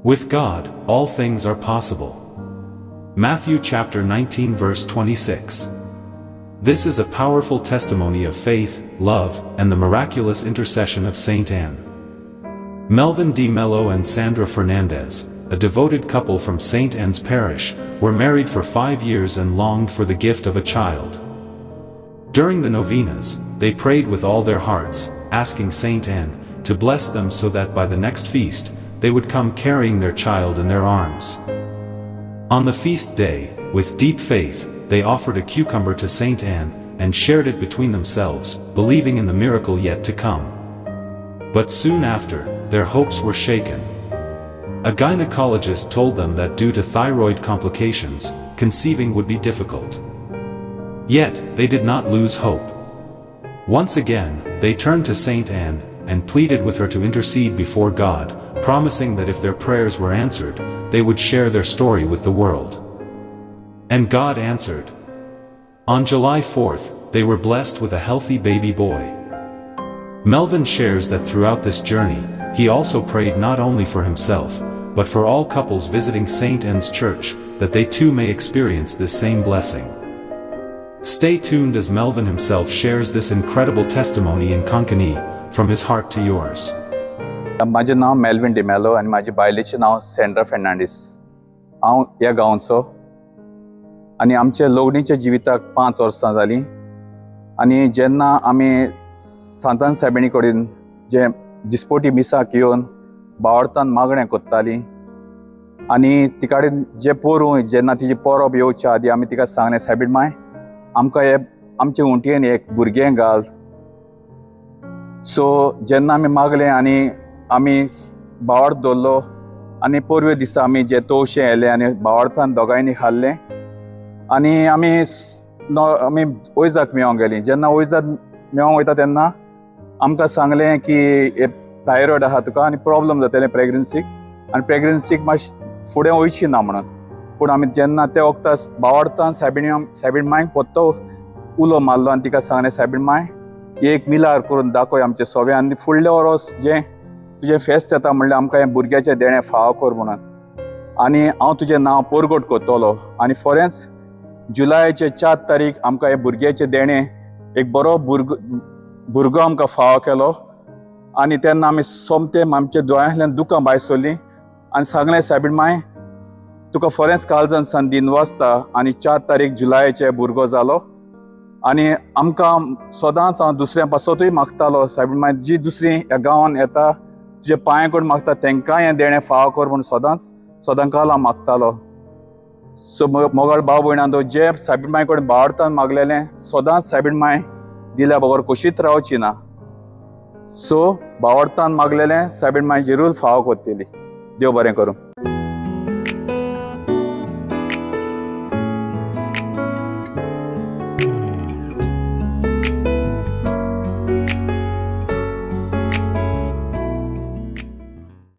With God, all things are possible. Matthew chapter 19 verse 26. This is a powerful testimony of faith, love, and the miraculous intercession of Saint Anne. Melvin D. Mello and Sandra Fernandez, a devoted couple from Saint Anne's parish, were married for 5 years and longed for the gift of a child. During the novenas, they prayed with all their hearts, asking Saint Anne to bless them so that by the next feast, they would come carrying their child in their arms. On the feast day, with deep faith, they offered a cucumber to Saint Anne, and shared it between themselves, believing in the miracle yet to come. But soon after, their hopes were shaken. A gynecologist told them that due to thyroid complications, conceiving would be difficult. Yet, they did not lose hope. Once again, they turned to Saint Anne, and pleaded with her to intercede before God, promising that if their prayers were answered, they would share their story with the world. And God answered. On July 4th, they were blessed with a healthy baby boy. Melvin shares that throughout this journey, he also prayed not only for himself, but for all couples visiting Saint Anne's Church, that they too may experience this same blessing. Stay tuned as Melvin himself shares this incredible testimony in Konkani, from his heart to yours. माझे नाव Melvin D'Mello आणि माझी बायलेचे नाव Sandra Fernandes. हांव ह्या गांवचो आनी आमच्या लोगणीच्या जिविताक 5 वर्सां जालीं. आनी जेन्ना आमी सांतान सायबिणी कडेन जे दिसपोटी मिसाक येवन बावडतान मागणें कोत्तालीं आनी तिका कडेन जे पोरूं जेन्ना तिजी परब येवच्या आदीं आमी तिका सांगलें, सायबीण माय आमकां हे आमचे उंटयेन एक भुरगें घाल. सो जेन्ना आमी मागलें आनी आमी बावड दवरलो आनी पोरवे दिसा आमी जे तवशें येलें आनी बावडतान दोगांयनी खाल्लें आनी आमी ओयजाक मेळोंक गेलीं. जेन्ना ओयजाक मेळोंक वयता तेन्ना आमकां सांगलें की थायरॉयड आहा तुका आनी प्रॉब्लम जातलें प्रेग्नन्सीक आनी प्रेग्नन्सीक मातशें फुडें वयची ना म्हणून. पूण आमी जेन्ना त्या वखदां बावडतान सायबीण मांयक पोत्तो उलो मारलो आनी तिका सांगलें, सायबीण मांय एक मिलार करून दाखय आमचे सगळे आनी फुडले वरोस जें तुजें फेस्त येता म्हणल्यार आमकां हें भुरग्याचें देणें फाव कर म्हणून. आनी हांव तुजें नांव परगट कोत्तलो. आनी फॉरेन्स जुलायाचे 4 तारीख आमकां हें भुरग्याचें देणें एक बरो भुरगो आमकां फाव केलो. आनी तेन्ना आमी सोमतें आमच्या दोळ्यांतल्यान दुकां भायर सरलीं आनी सांगलें, सायबीण मांय तुका फॉरेन्स काळजान सान दिनवासता आनी 4 तारीख जुलायाचे भुरगो जालो. आनी आमकां सदांच हांव दुसऱ्या पासतूय मागतालो, सायबीण माय जी दुसरीं ह्या गांवांत येता तुजे पांय कोण मागता तेंकांय हें देणें फाव कर म्हणून सदांकाल हांव मागतालो. सो मोगाळ भाव भयणांदो जे सायबीण मांय कडेन बावडतान मागलेलें सदांच सायबीण मांय दिल्या बगर कुशीत रावची ना. सो बावडतान मागलेलें सायबीण मांय जरूर फाव कोत्तेली. देव बरें करूं.